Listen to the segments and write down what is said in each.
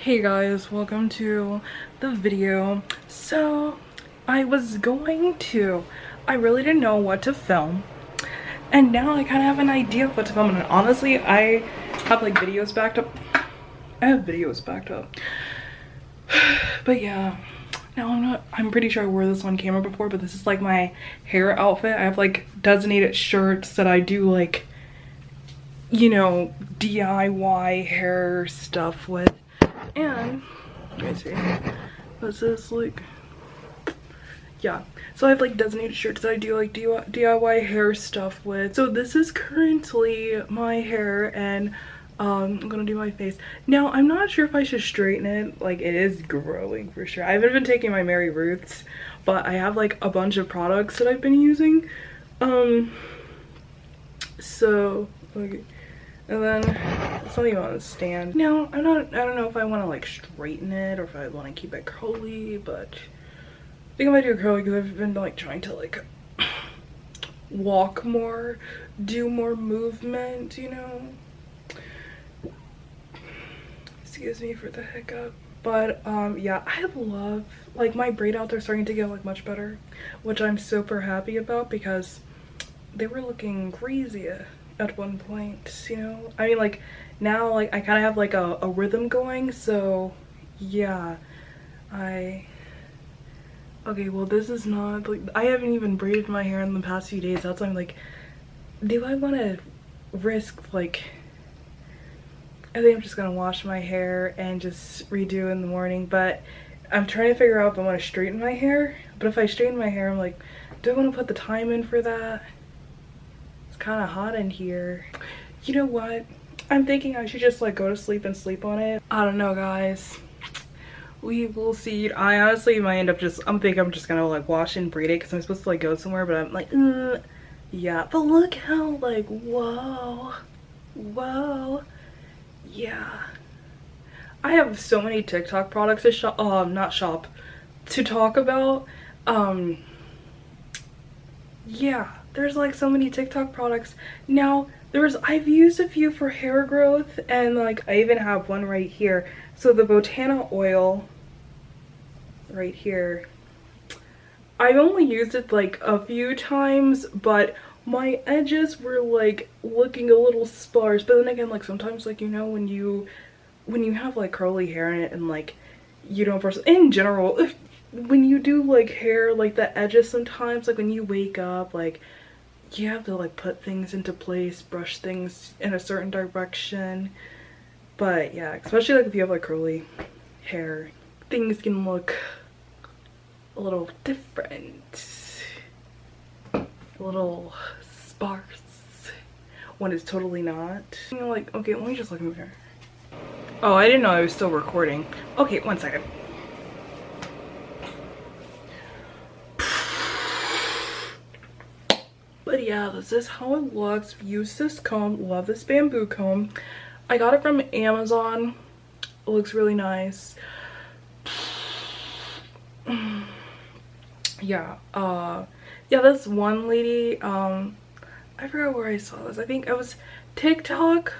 Hey guys, welcome to the video. So I really didn't know what to film, and now I kind of have an idea of what to film. And honestly, I have like videos backed up. But yeah, now I'm pretty sure I wore this on camera before, but this is like my hair outfit. I have like designated shirts that I do like, you know, DIY hair stuff with. And let me see, what's this like? Yeah, so I have like designated shirts that I do like DIY hair stuff with. So this is currently my hair, and I'm gonna do my face. Now I'm not sure if I should straighten it. Like, it is growing for sure. I haven't been taking my Mary Ruths, but I have like a bunch of products that I've been using. So okay. And then it's not even on a stand. Now I don't know if I want to like straighten it or if I want to keep it curly, but I think I might do it curly because I've been like trying to like walk more, do more movement, you know. Excuse me for the hiccup. But yeah, I love, like, my braid outs are starting to get like much better, which I'm super happy about because they were looking crazy at one point, you know. I mean, like, now like I kind of have like a rhythm going, so yeah. Okay, well, this is not like, I haven't even braided my hair in the past few days. That's why I'm like, do I want to risk, like, I think I'm just gonna wash my hair and just redo in the morning. But I'm trying to figure out if I want to straighten my hair. But if I straighten my hair, I'm like, do I want to put the time in for that? Kind of hot in here. You know what, I'm thinking I should just like go to sleep and sleep on it. I don't know, guys, we will see. I honestly might end up just, I'm thinking I'm just gonna like wash and braid it because I'm supposed to like go somewhere, but I'm like, yeah. But look how like, whoa, yeah, I have so many TikTok products to to talk about. Yeah, there's like so many TikTok products. Now I've used a few for hair growth, and like I even have one right here. So the 𝕊𝕐𝕚 oil right here, I've only used it like a few times, but my edges were like looking a little sparse. But then again, like sometimes, like, you know, when you have like curly hair in it, and like you don't in general, when you do like hair, like the edges sometimes, like when you wake up, like you have to like put things into place, brush things in a certain direction. But yeah, especially like if you have like curly hair, things can look a little different, a little sparse when it's totally not. You know, like, okay, let me just like move here. Oh, I didn't know I was still recording. Okay, one second. But yeah, this is how it looks. Use this comb. Love this bamboo comb. I got it from Amazon. It looks really nice. Yeah, yeah, this one lady, I forgot where I saw this. I think it was TikTok.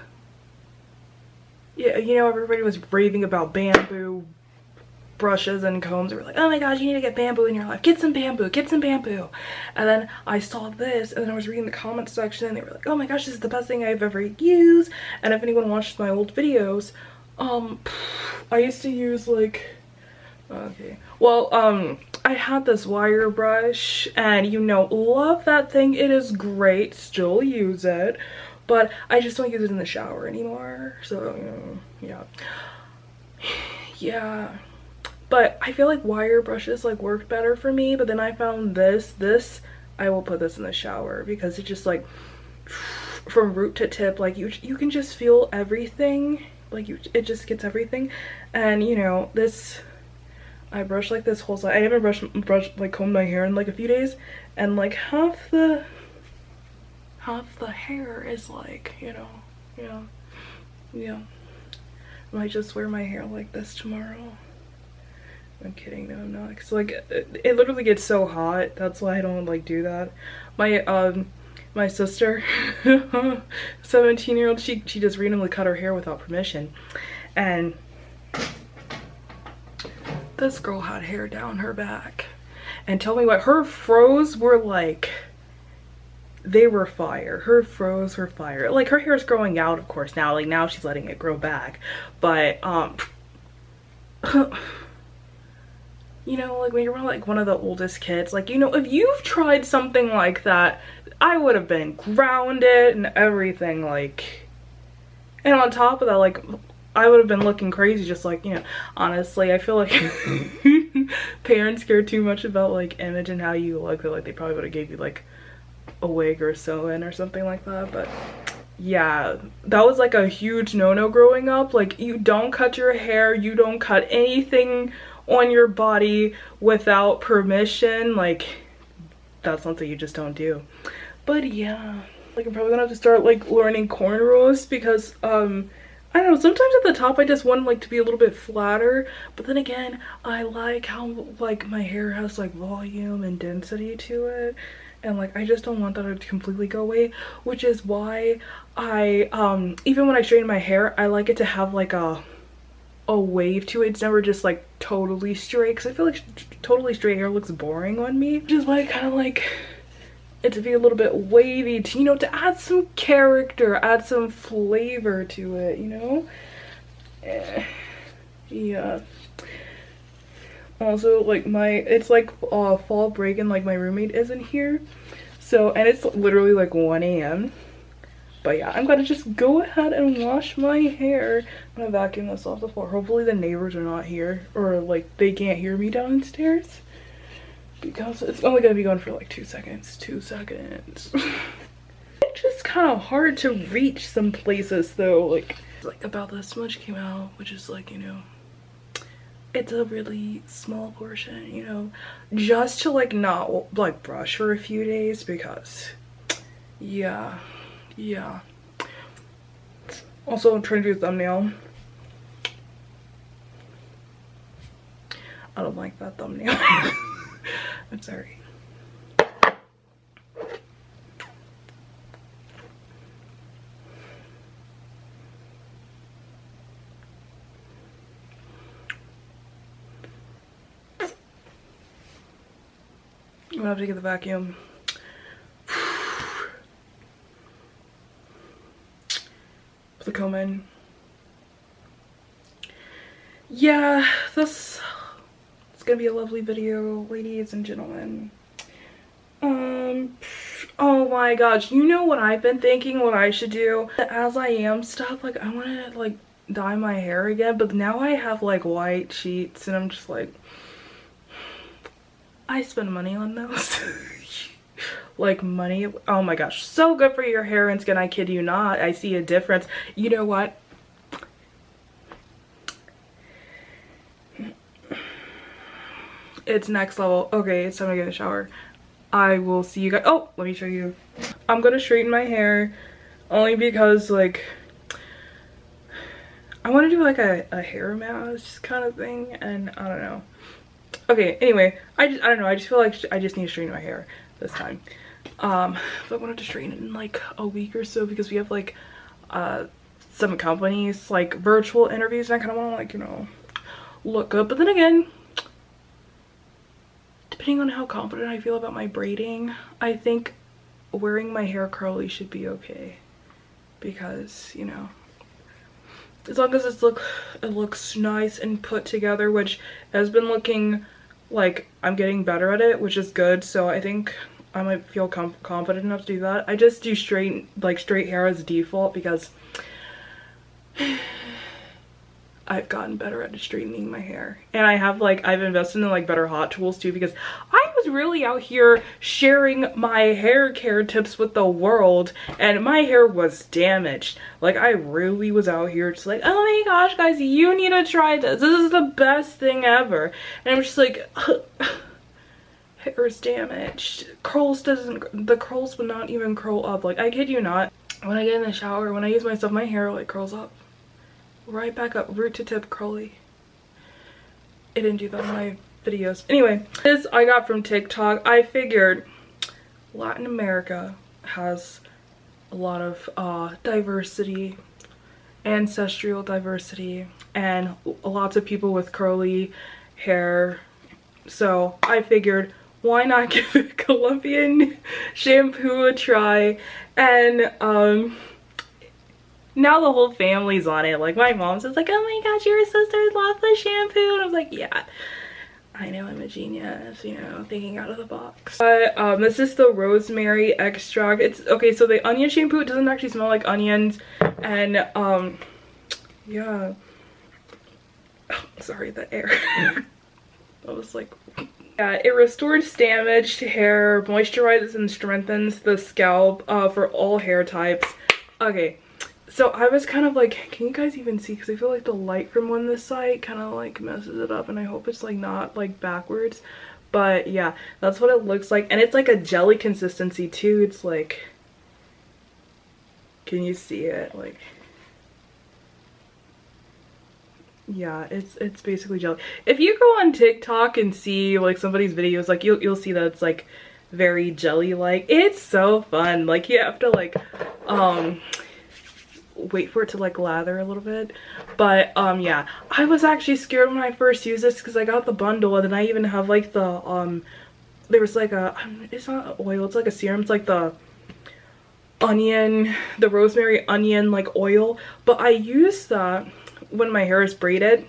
Yeah, you know, everybody was raving about bamboo brushes and combs. They were like, oh my gosh, you need to get bamboo in your life, get some bamboo, get some bamboo. And then I saw this, and then I was reading the comment section, and they were like, oh my gosh, this is the best thing I've ever used. And if anyone watched my old videos, I used to use like, okay, well, I had this wire brush, and you know, love that thing. It is great, still use it, but I just don't use it in the shower anymore. So, you know, yeah. Yeah. But I feel like wire brushes like work better for me. But then I found this, I will put this in the shower because it just like from root to tip, like you can just feel everything. Like it just gets everything. And you know, this, I brush like this whole side. I haven't brushed like combed my hair in like a few days, and like half the hair is like, you know, yeah. I might just wear my hair like this tomorrow. I'm kidding, no, I'm not. Cause like it literally gets so hot. That's why I don't like do that. My sister, 17-year-old, she just randomly cut her hair without permission, and This girl had hair down her back. And tell me what, her froze were like, they were fire. Her froze were fire. Like, her hair is growing out, of course, now. Like, now she's letting it grow back. But, you know, like, when you're like one of the oldest kids, like, you know, if you've tried something like that, I would have been grounded and everything, like, and on top of that, like, I would have been looking crazy, just like, you know, honestly, I feel like parents care too much about, like, image and how you look, that, like, they probably would have gave you, like, a wig or sew-in or something like that. But yeah, that was like a huge no-no growing up. Like, you don't cut your hair, you don't cut anything on your body without permission. Like, that's something you just don't do. But yeah, like, I'm probably gonna have to start like learning cornrows, because I don't know, sometimes at the top I just want like to be a little bit flatter, but then again, I like how like my hair has like volume and density to it. And like, I just don't want that to completely go away, which is why I even when I straighten my hair, I like it to have like a wave to it. It's never just like totally straight, because I feel like totally straight hair looks boring on me, which is why I kind of like it to be a little bit wavy, to, you know, to add some character, add some flavor to it, you know. Yeah. Also, like, it's like fall break, and like my roommate isn't here, so, and it's literally like 1 a.m. But yeah, I'm gonna just go ahead and wash my hair. I'm gonna vacuum this off the floor. Hopefully the neighbors are not here, or like they can't hear me downstairs, because it's only gonna be going for like 2 seconds. 2 seconds. It's just kind of hard to reach some places though. Like about this much came out, which is like, you know, it's a really small portion, you know, just to like not like brush for a few days, because yeah. Also, I'm trying to do a thumbnail. I don't like that thumbnail. I'm sorry. I'm gonna have to get the vacuum. Put the comb in. Yeah, it's gonna be a lovely video, ladies and gentlemen. Oh my gosh, you know what I've been thinking what I should do? As I am stuff, like, I want to like dye my hair again, but now I have like white sheets, and I'm just like, I spend money on those. Like, money, oh my gosh, so good for your hair and skin, I kid you not. I see a difference. You know what? It's next level. Okay, it's time to get a shower. I will see you guys. Oh, let me show you. I'm gonna straighten my hair only because, like, I want to do like a hair mask kind of thing, and I don't know. Okay, anyway, I don't know, I just feel like I just need to straighten my hair this time. But I wanted to straighten it in like a week or so, because we have like some companies, like virtual interviews, and I kind of want to, like, you know, look good. But then again, depending on how confident I feel about my braiding, I think wearing my hair curly should be okay, because, you know, as long as it looks nice and put together, which has been looking like I'm getting better at it, which is good. So I think I might feel confident enough to do that. I just do straight hair as default, because I've gotten better at straightening my hair, and I've invested in like better hot tools too, because I was really out here sharing my hair care tips with the world, and my hair was damaged. Like, I really was out here just like, oh my gosh guys, you need to try this, this is the best thing ever. And I'm just like, hair is damaged, the curls would not even curl up. Like, I kid you not, when I get in the shower, when I use my stuff, my hair like curls up right back up, root to tip curly. It didn't do that in my videos. Anyway, this I got from TikTok. I figured Latin America has a lot of diversity, ancestral diversity, and lots of people with curly hair. So I figured, why not give a Colombian shampoo a try? And now the whole family's on it. Like my mom's just like, oh my gosh, your sisters love the shampoo. And I was like, yeah, I know, I'm a genius, you know, thinking out of the box. But this is the rosemary extract. It's okay, so the onion shampoo, it doesn't actually smell like onions. And yeah, oh, sorry, the air. I was like, yeah, it restores damaged hair, moisturizes and strengthens the scalp for all hair types. Okay, so I was kind of like, can you guys even see? Because I feel like the light from on this side kind of like messes it up, and I hope it's like not like backwards. But yeah, that's what it looks like. And it's like a jelly consistency too. It's like, can you see it? Like, yeah, it's basically jelly. If you go on TikTok and see like somebody's videos, like you'll see that it's like very jelly like. It's so fun. Like you have to like wait for it to like lather a little bit. But yeah, I was actually scared when I first used this because I got the bundle, and then I even have like the there was like a, it's not oil, it's like a serum. It's like the onion, the rosemary onion like oil. But I use that when my hair is braided,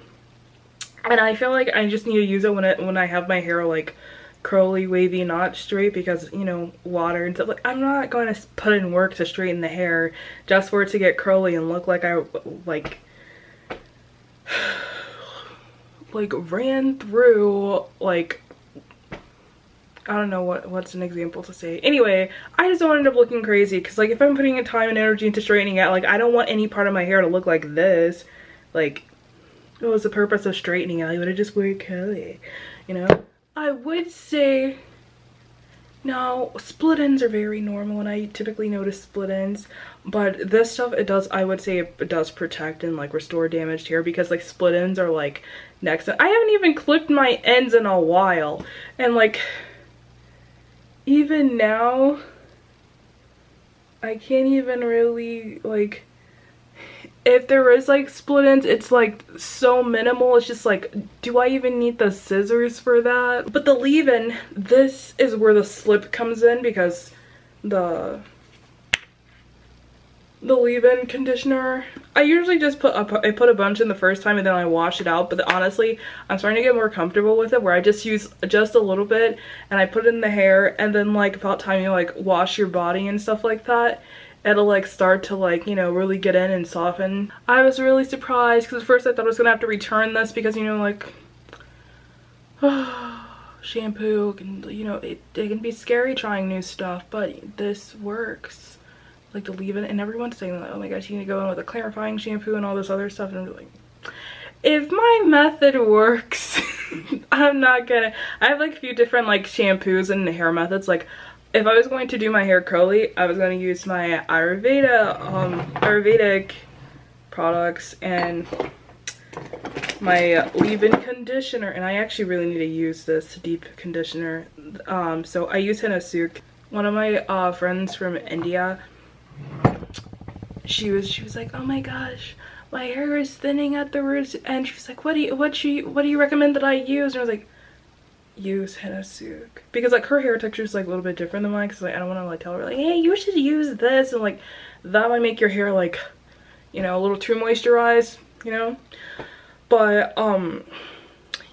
and I feel like I just need to use it when I have my hair like curly, wavy, not straight, because you know, water and stuff. Like I'm not going to put in work to straighten the hair just for it to get curly and look like I like ran through like, I don't know what's an example to say. Anyway, I just don't end up looking crazy, because like if I'm putting in time and energy into straightening it, like I don't want any part of my hair to look like this. Like, what was the purpose of straightening it? I would have just worn curly, you know? I would say, now split ends are very normal, and I typically notice split ends, but this stuff, it does, I would say it does protect and like restore damaged hair, because like split ends are like next. I haven't even clipped my ends in a while, and like even now I can't even really like, if there is like split ends, it's like so minimal. It's just like, do I even need the scissors for that? But the leave-in, this is where the slip comes in, because the leave-in conditioner, I usually just put a bunch in the first time and then I wash it out. But honestly, I'm starting to get more comfortable with it, where I just use just a little bit and I put it in the hair, and then like about time you like wash your body and stuff like that, it'll like start to like, you know, really get in and soften. I was really surprised, because at first I thought I was gonna have to return this, because you know, like shampoo can, you know, it can be scary trying new stuff, but this works. Like the leave-in, and everyone's saying like, oh my gosh, you need to go in with a clarifying shampoo and all this other stuff, and I'm like, if my method works, I'm not gonna. I have like a few different like shampoos and hair methods. Like if I was going to do my hair curly, I was going to use my Ayurvedic products and my leave-in conditioner, and I actually really need to use this deep conditioner. So I use 𝕊𝕚𝕒𝕝. One of my friends from India, she was like, oh my gosh, my hair is thinning at the roots, and she was like, what do you recommend that I use? And I was like, use 𝕊𝕚𝕒𝕝, because like her hair texture is like a little bit different than mine, because like I don't want to like tell her like, hey, you should use this, and like that might make your hair like, you know, a little too moisturized, you know. But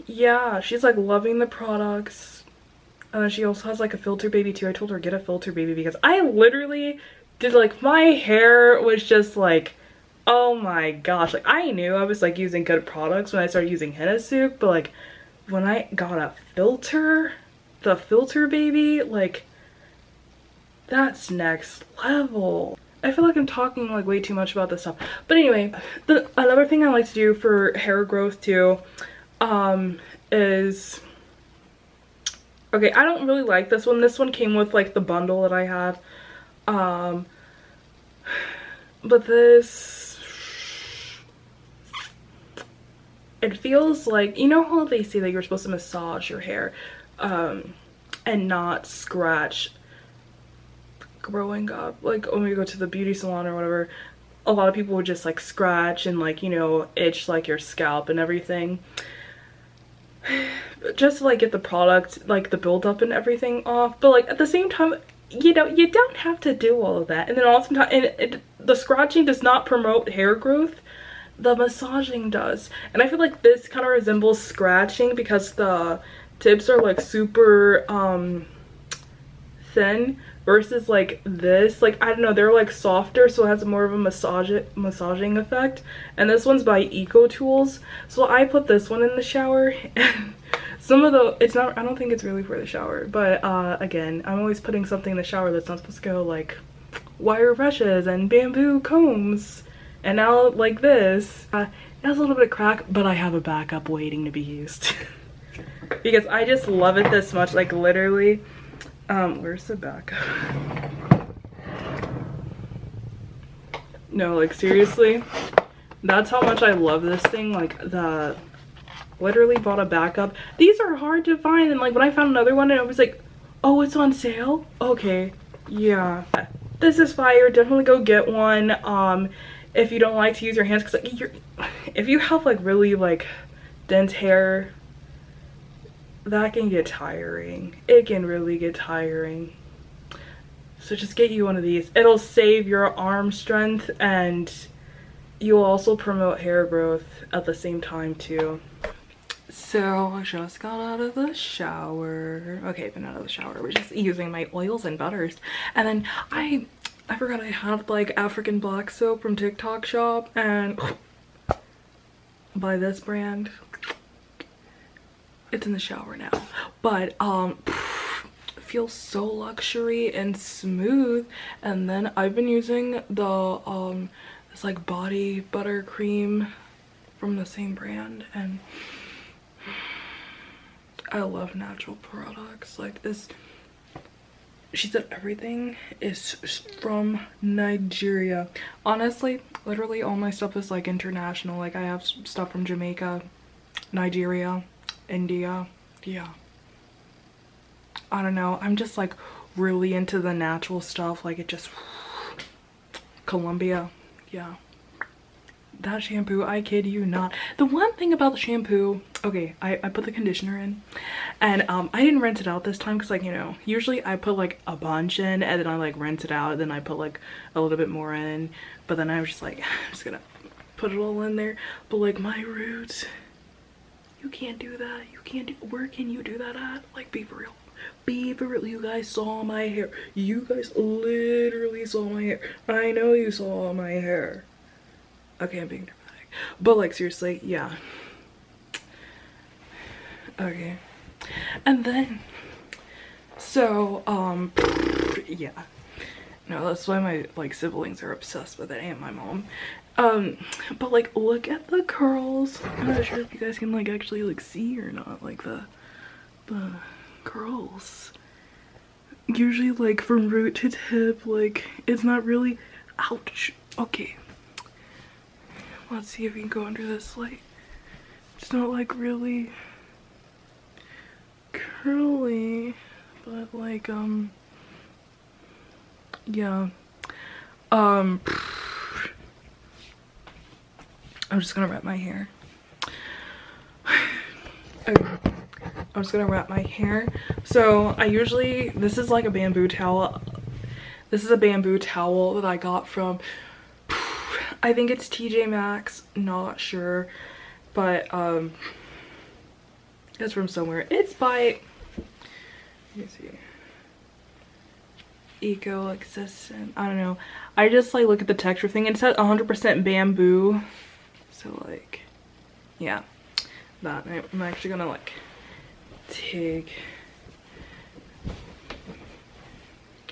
yeah, she's like loving the products, and then she also has like a filter baby too. I told her get a filter baby, because I literally did like, my hair was just like, oh my gosh, like I knew I was like using good products when I started using 𝕊𝕚𝕒𝕝, but like when I got a filter, the filter baby, like that's next level. I feel like I'm talking like way too much about this stuff. But anyway, another thing I like to do for hair growth too is, okay, I don't really like this one. This one came with like the bundle that I had. But this, it feels like, you know how they say that you're supposed to massage your hair and not scratch growing up. Like when we go to the beauty salon or whatever, a lot of people would just like scratch and like, you know, itch like your scalp and everything. just to like get the product, like the buildup and everything off. But like at the same time, you know, you don't have to do all of that. And then also the scratching does not promote hair growth, the massaging does. And I feel like this kind of resembles scratching because the tips are like super thin, versus like this, like I don't know, they're like softer, so it has more of a massaging effect. And this one's by Eco Tools, so I put this one in the shower. Some of the, it's not, I don't think it's really for the shower, but again, I'm always putting something in the shower that's not supposed to go, like wire brushes and bamboo combs. And now like this, it has a little bit of crack, but I have a backup waiting to be used. Because I just love it this much, like literally. Where's the backup? No, like seriously, that's how much I love this thing. Like literally bought a backup. These are hard to find, and like when I found another one and I was like, oh, it's on sale? Okay, yeah. This is fire. Definitely go get one. If you don't like to use your hands, because like if you have like really like dense hair, that can get tiring. It can really get tiring. So just get you one of these. It'll save your arm strength, and you'll also promote hair growth at the same time too. So I just got out of the shower. Okay, been out of the shower. We're just using my oils and butters. And then I forgot I had like African black soap from TikTok shop, and by this brand. It's in the shower now, but feels so luxury and smooth. And then I've been using the this like body butter cream from the same brand, and I love natural products like this. She said everything is from Nigeria. Honestly, literally all my stuff is like international. Like I have stuff from Jamaica, Nigeria, India. Yeah, I don't know, I'm just like really into the natural stuff. Like it just, Colombia. Yeah, that shampoo, I kid you not. The one thing about the shampoo, okay, I put the conditioner in, and I didn't rinse it out this time because, like, you know, usually I put like a bunch in and then I like rinse it out, and then I put like a little bit more in, but then I was just like, I'm just gonna put it all in there. But like my roots, you can't do that. You can't do, where can you do that at? Like, be for real. Be for real. You guys saw my hair. You guys literally saw my hair. I know you saw my hair. Okay, I'm being dramatic. But like seriously, yeah. Okay. And then, so, yeah. No, that's why my like siblings are obsessed with it, and my mom. But like look at the curls. I'm not sure if you guys can like actually like see or not, like the curls. Usually like from root to tip, like it's not really, ouch. Okay, let's see if we can go under this light. It's not like really curly, but like yeah. I'm just gonna wrap my hair. Okay. I'm just gonna wrap my hair. So I usually, this is like a bamboo towel. This is a bamboo towel that I got from, I think it's TJ Maxx, not sure, but it's from somewhere. It's by, let me see, Eco Existent, I don't know. I just like look at the texture thing. It says 100% bamboo, so like, yeah, that. I'm actually gonna like take,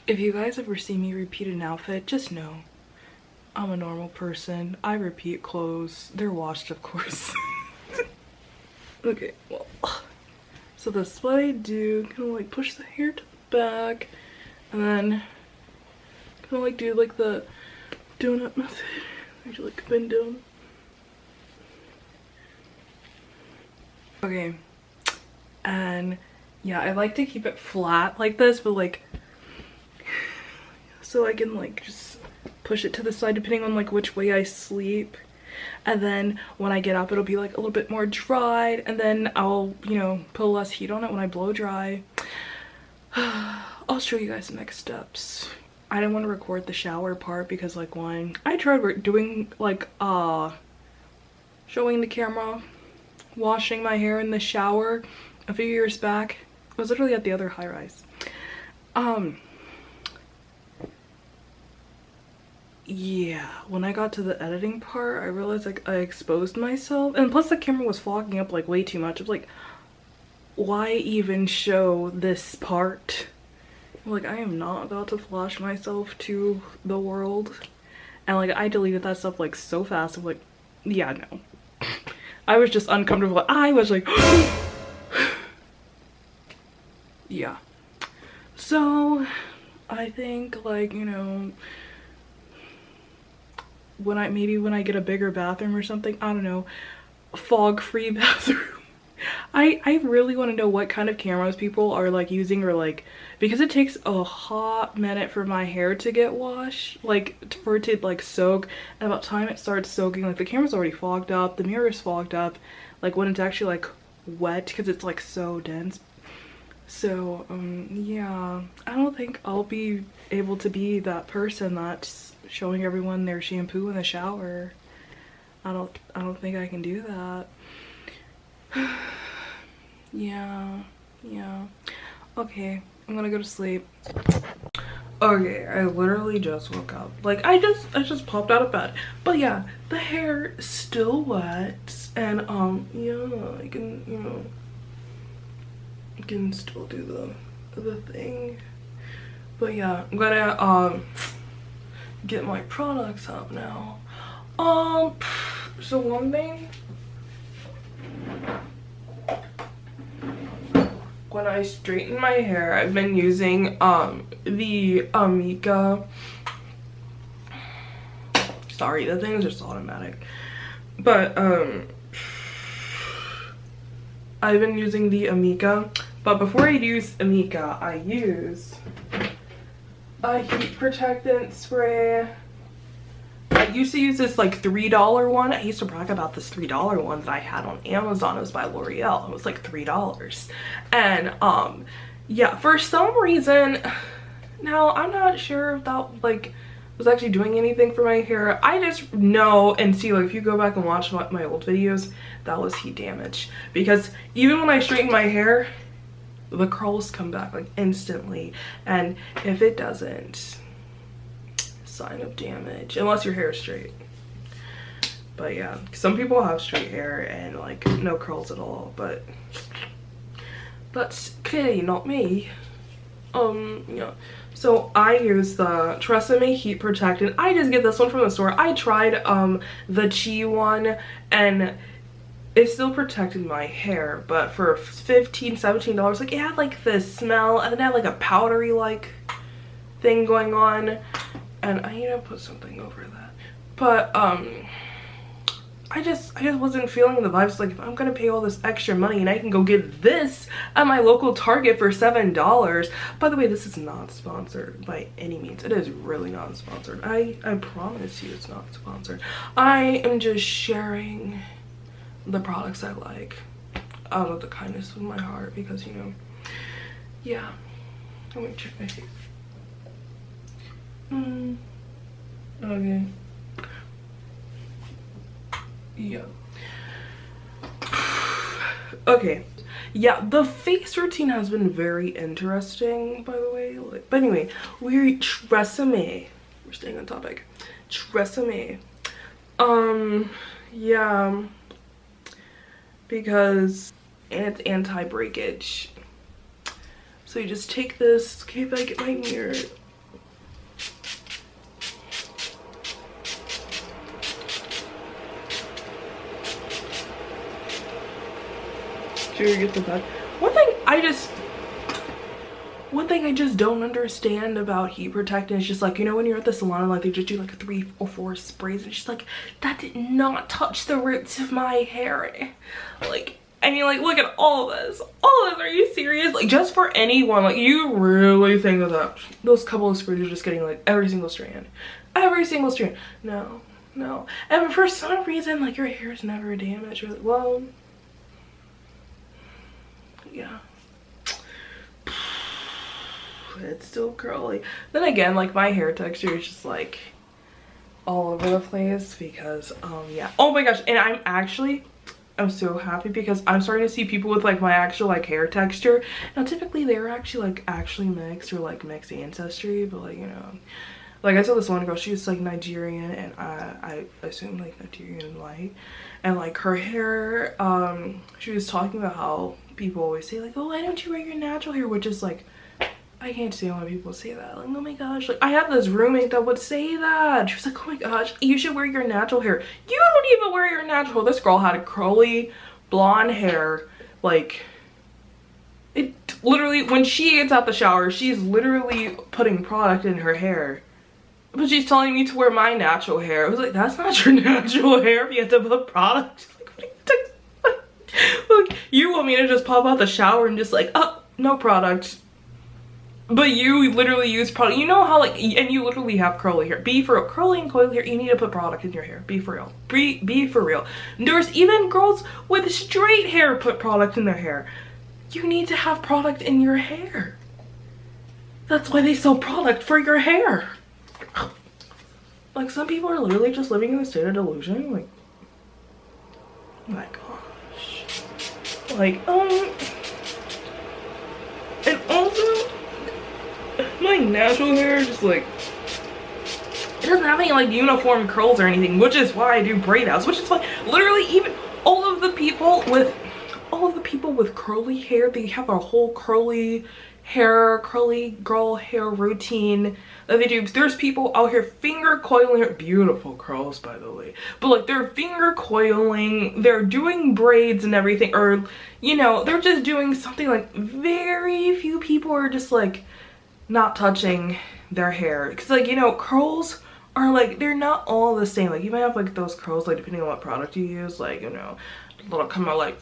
if you guys ever see me repeat an outfit, just know I'm a normal person. I repeat clothes. They're washed, of course. Okay, well, so that's what I do. Kind of like push the hair to the back, and then kind of like do like the donut method. I like bend down. Okay, and yeah, I like to keep it flat like this, but like, so I can like just push it to the side depending on like which way I sleep. and then when I get up it'll be like a little bit more dried, and then I'll, you know, put less heat on it when I blow dry. I'll show you guys the next steps. I didn't want to record the shower part because, like, one, I tried doing like showing the camera washing my hair in the shower a few years back. I was literally at the other high rise. Yeah, when I got to the editing part, I realized like I exposed myself, and plus the camera was fogging up like way too much. I was like, why even show this part? Like, I am not about to flash myself to the world. And like, I deleted that stuff like so fast. I'm like, yeah, no. I was just uncomfortable. I was like, yeah. So I think, like, you know, when I get a bigger bathroom or something, I don't know, fog-free bathroom. I really want to know what kind of cameras people are like using, or like, because it takes a hot minute for my hair to get washed, like for it to like soak, and about time it starts soaking, like the camera's already fogged up, the mirror is fogged up, like when it's actually like wet because it's like so dense. So yeah, I don't think I'll be able to be that person that's showing everyone their shampoo in the shower. I don't think I can do that. Yeah. Okay, I'm gonna go to sleep. Okay, I literally just woke up. Like, I just popped out of bed. But yeah, the hair is still wet, and yeah, I can, you know, I can still do the thing. But yeah, I'm gonna get my products out now. So one thing, when I straighten my hair, I've been using the 𝕊𝕐𝕗. Sorry, the thing is just automatic. But I've been using the 𝕊𝕐𝕗. But before I use 𝕊𝕐𝕗, I use a heat protectant spray. I used to use this like $3 one. I used to brag about this $3 one that I had on Amazon. It was by L'Oreal. It was like $3. And yeah, for some reason, now I'm not sure if that like was actually doing anything for my hair. I just know and see, like, if you go back and watch my old videos, that was heat damage. Because even when I straighten my hair, the curls come back like instantly. And if it doesn't, sign of damage, unless your hair is straight. But yeah, some people have straight hair and like no curls at all, but that's clearly not me. Yeah, so I use the 𝕊𝕐𝕗 heat protectant. I just get this one from the store. I tried the Chi one, and it still protected my hair, but for $15-17, like, it had like this smell, and then it had like a powdery like thing going on. And I need to put something over that. But I just wasn't feeling the vibes. Like, if I'm gonna pay all this extra money and I can go get this at my local Target for $7. By the way, this is not sponsored by any means. It is really not sponsored. I promise you it's not sponsored. I am just sharing the products I like out of the kindness of my heart, because, you know, yeah. Let me check my face. Okay. Yeah. Okay. Yeah, the face routine has been very interesting, by the way. Like, but anyway, we're 𝕊𝕐𝕗. We're staying on topic. 𝕊𝕐𝕗. Yeah. Because, and it's anti-breakage. So you just take this. Okay, if I get my mirror. Sure, get the back. One thing I just don't understand about heat protectant is just like, you know, when you're at the salon, like, they just do like 3 or 4 sprays, and it's just like, that did not touch the roots of my hair. Like, I mean, like, look at all this. Are you serious? Like, just for anyone, like, you really think that those couple of sprays are just getting like every single strand? No, no. And for some reason, like, your hair is never damaged. You're like, well, yeah. It's still curly. Then again, like, my hair texture is just like all over the place because yeah. Oh my gosh, and I'm so happy because I'm starting to see people with like my actual like hair texture. Now typically they're actually mixed or like mixed ancestry, but like, you know, like I saw this one girl, she was like Nigerian, and I assume like Nigerian and white, and like her hair, she was talking about how people always say like, oh, why don't you wear your natural hair, which is like, I can't stand when people say that. Like, oh my gosh, like I have this roommate that would say that. She was like, oh my gosh, you should wear your natural hair. You don't even wear your natural. This girl had a curly blonde hair. Like, it literally, when she gets out the shower, she's literally putting product in her hair. But she's telling me to wear my natural hair. I was like, that's not your natural hair if you have to put product. She's like, what are you talking? Like, you want me to just pop out the shower and just like, oh, no product. But you literally use product. You know how like, and you literally have curly hair. Be for real. Curly and coily hair, you need to put product in your hair. Be for real. Be for real. There's even girls with straight hair put product in their hair. You need to have product in your hair. That's why they sell product for your hair. Like, some people are literally just living in a state of delusion. Like, oh my gosh. Like, and also, my natural hair just like, it doesn't have any like uniform curls or anything, which is why I do braid outs, which is why literally even all of the people with curly hair, they have a whole curly girl hair routine that they do. There's people out here finger coiling hair, beautiful curls by the way, but like they're finger coiling, they're doing braids and everything, or you know, they're just doing something. Like, very few people are just like not touching their hair, because like, you know, curls are like, they're not all the same. Like, you might have like those curls, like depending on what product you use, like, you know, little come out like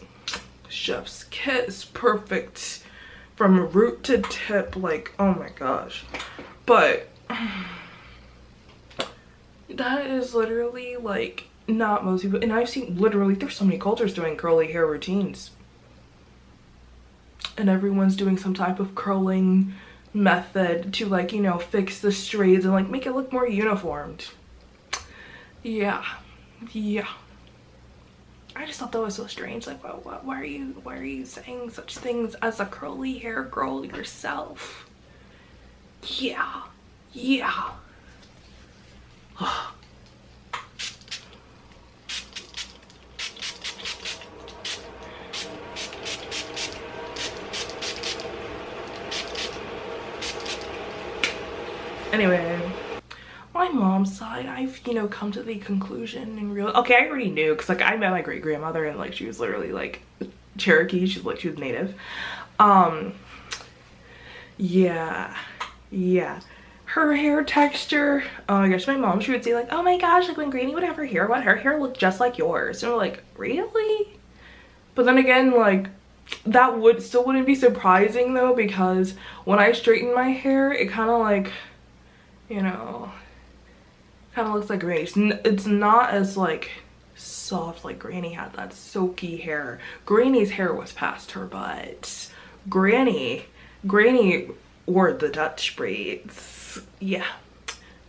chef's kiss, perfect from root to tip, like, oh my gosh. But that is literally like not most people. And I've seen literally, there's so many cultures doing curly hair routines, and everyone's doing some type of curling method to like, you know, fix the straights and like make it look more uniformed. Yeah, I just thought that was so strange. Like, why are you saying such things as a curly hair girl yourself? Yeah. Anyway, my mom's side, I've, you know, come to the conclusion and okay, I already knew, because like I met my great grandmother and like she was literally like Cherokee. She was native. Yeah, her hair texture, oh my gosh, my mom, she would say like, oh my gosh, like when Granny would have her hair wet, her hair looked just like yours. And we're like, really? But then again, like, that still wouldn't be surprising though, because when I straighten my hair, it kind of like, you know, kind of looks like Granny's. It's not as like soft, like Granny had that silky hair. Granny's hair was past her butt. Granny wore the Dutch braids. Yeah,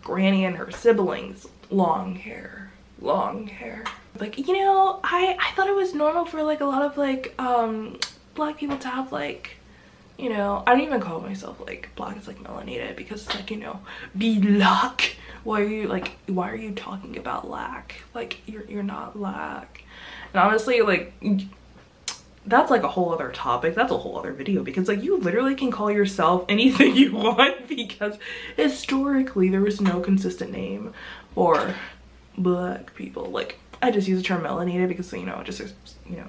Granny and her siblings, long hair. Like, you know, I thought it was normal for like a lot of like black people to have like, you know, I don't even call myself like black, it's like melanated, because it's like, you know, black. Why are you talking about black? Like, you're not black. And honestly, like, that's like a whole other topic. That's a whole other video, because like you literally can call yourself anything you want, because historically there was no consistent name for black people. Like, I just use the term melanated because, you know, just, you know,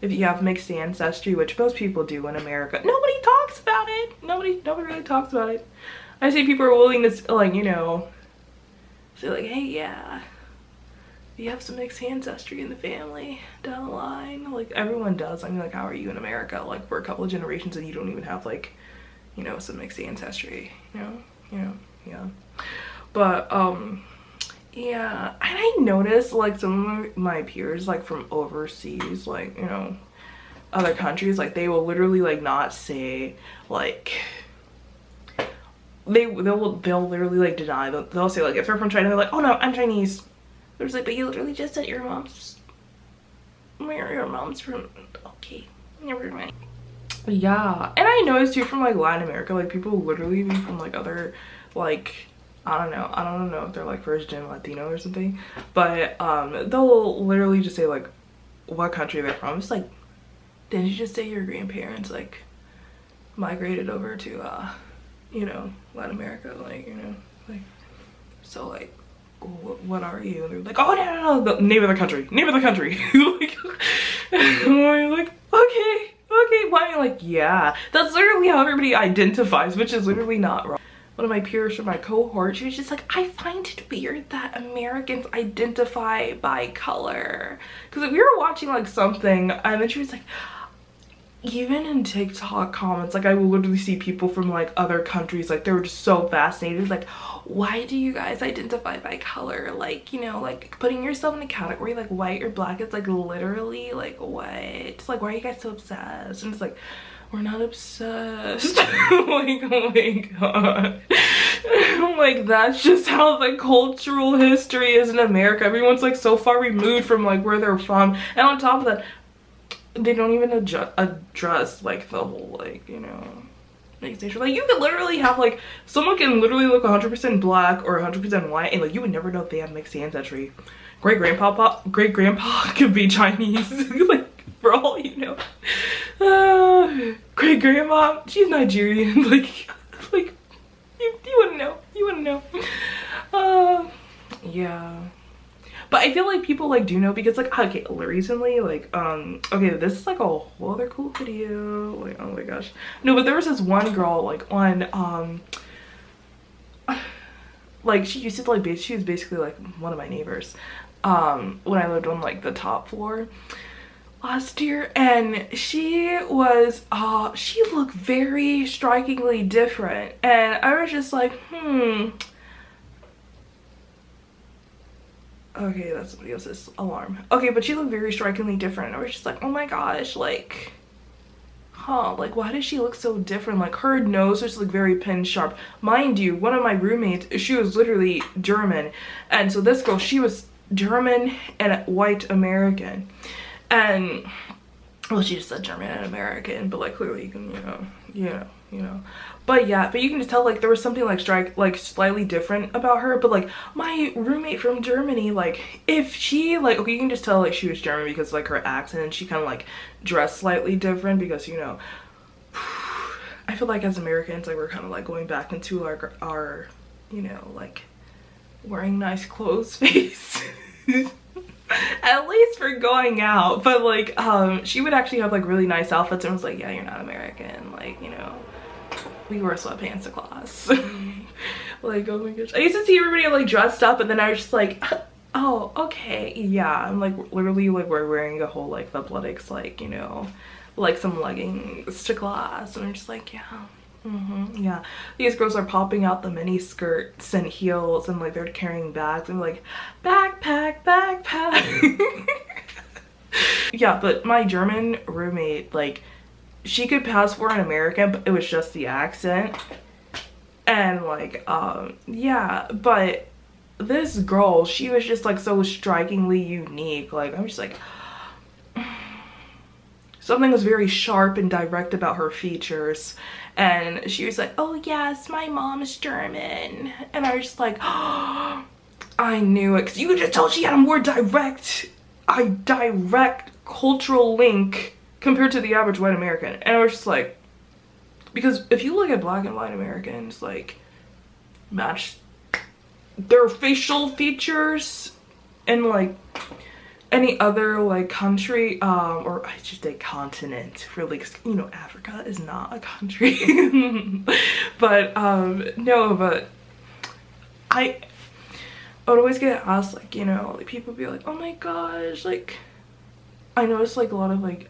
if you have mixed ancestry, which most people do in America, nobody talks about it. Nobody really talks about it. I see people are willing to like, you know, say like, hey, yeah, you have some mixed ancestry in the family down the line. Like, everyone does. I mean, like, how are you in America, like, for a couple of generations and you don't even have like, you know, some mixed ancestry, you know, yeah. But Yeah, and I noticed like some of my peers like from overseas, like, you know, other countries, like they will literally like not say like they'll literally like deny. They'll say like if they're from China, they're like, oh no, I'm Chinese. They're just like, but you literally just said your mom's from, okay, never mind. Yeah, and I noticed too from like Latin America, like people literally be from like other like I don't know if they're like first gen Latino or something, but they'll literally just say like what country they're from. It's like, didn't you just say your grandparents like migrated over to you know, Latin America, like, you know, like, so like what are you? And they're like, oh no, the name of the country, like, I'm like, okay, why? Like, yeah, that's literally how everybody identifies, which is literally not wrong. One of my peers from my cohort, she was just like, I find it weird that Americans identify by color, because like, we were watching like something, and then she was like, even in TikTok comments, like I will literally see people from like other countries, like they were just so fascinated, like, why do you guys identify by color? Like, you know, like putting yourself in a category like white or black, it's like literally like what? It's like, why are you guys so obsessed? And it's like, we're not obsessed. Like, oh my god. Like, that's just how the cultural history is in America. Everyone's like so far removed from like where they're from, and on top of that, they don't even address like the whole like, you know, mixed nature. Like you could literally have like someone can literally look 100% black or 100% white, and like you would never know if they have mixed ancestry. Great grandpa could be Chinese. Like for all you know. Great grandma, she's Nigerian. like you wouldn't know. Yeah. But I feel like people like do know, because like, okay, recently, like, okay, this is like a whole other cool video. Like, oh my gosh. No, but there was this one girl, like, on, like, she used to, like, she was basically, like, one of my neighbors, when I lived on, like, the top floor last year, and she was, she looked very strikingly different, and I was just like, okay, that's somebody else's alarm. Okay, but she looked very strikingly different. I was just like, oh my gosh, like, huh, like, why does she look so different? Like, her nose was like very pin sharp. Mind you, one of my roommates, she was literally German, and so this girl, she was German and white American, and well, she just said German and American, but like clearly you can, you know. But yeah, but you can just tell like there was something like slightly different about her. But like my roommate from Germany, like if she like, okay, you can just tell like she was German because like her accent, and she kind of like dressed slightly different because, you know, I feel like as Americans, like we're kind of like going back into our you know, like wearing nice clothes phase. At least for going out. But like she would actually have like really nice outfits, and was like, yeah, you're not American, like, you know, we wear sweatpants to class. Like, oh my gosh, I used to see everybody like dressed up, and then I was just like, oh, okay, yeah. I'm like literally like we're wearing a whole like athletics, like, you know, like some leggings to class, and I'm just like, yeah. Yeah, these girls are popping out the mini skirts and heels, and like they're carrying bags, and like backpack. Yeah, but my German roommate, like, she could pass for an American, but it was just the accent. And like yeah, but this girl, she was just like so strikingly unique. Like, I'm just like, something was very sharp and direct about her features. And she was like, oh yes, my mom's German. And I was just like, oh, I knew it, because you could just tell she had a more direct cultural link compared to the average white American. And I was just like, because if you look at black and white Americans, like, match their facial features and like any other like country, or I should say continent, really, because, you know, Africa is not a country. But no, but I would always get asked, like, you know, like people be like, oh my gosh, like, I noticed like a lot of like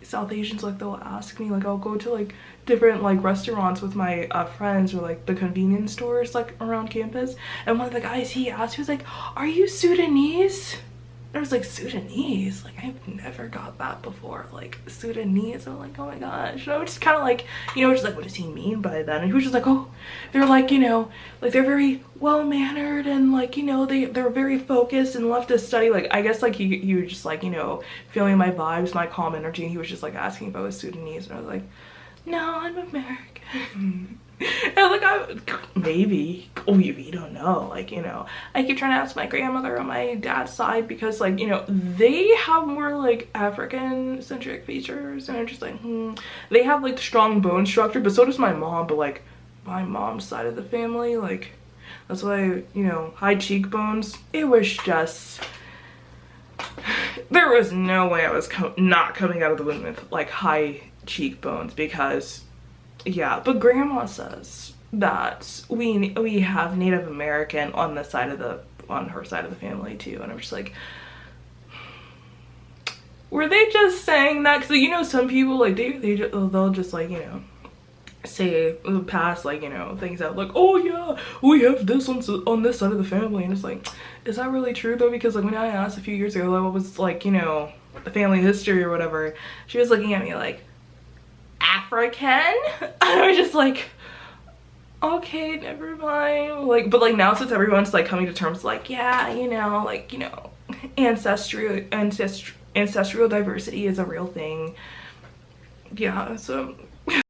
South Asians, like they'll ask me, like I'll go to like different like restaurants with my friends, or like the convenience stores like around campus, and one of the guys, he asked, he was like, are you Sudanese? I was like, Sudanese? Like, I've never got that before. Like, Sudanese? I'm like, oh my gosh. And I was just kind of like, you know, just like, what does he mean by that? And he was just like, oh, they're like, you know, like they're very well-mannered, and like, you know, they're very focused and love to study. Like, I guess like he was just like, you know, feeling my vibes, my calm energy, and he was just like asking if I was Sudanese. And I was like, no, I'm American. And I was like, maybe. Oh, you don't know. Like, you know, I keep trying to ask my grandmother on my dad's side, because like, you know, they have more like African centric features, and I'm just like, they have like strong bone structure, but so does my mom. But like my mom's side of the family, like, that's why, you know, high cheekbones. It was just, there was no way I was not coming out of the womb with like high cheekbones, because yeah. But grandma says that we have Native American on the side of the, on her side of the family too, and I'm just like, were they just saying that? Because you know, some people like they'll just like, you know, say past like, you know, things out like, oh yeah, we have this on this side of the family, and it's like, is that really true though? Because like when I asked a few years ago what was like, you know, the family history or whatever, she was looking at me like, African? And I was just like, okay, never mind. Like, but like now, since everyone's like coming to terms like, yeah, you know, like, you know, ancestral diversity is a real thing. Yeah, so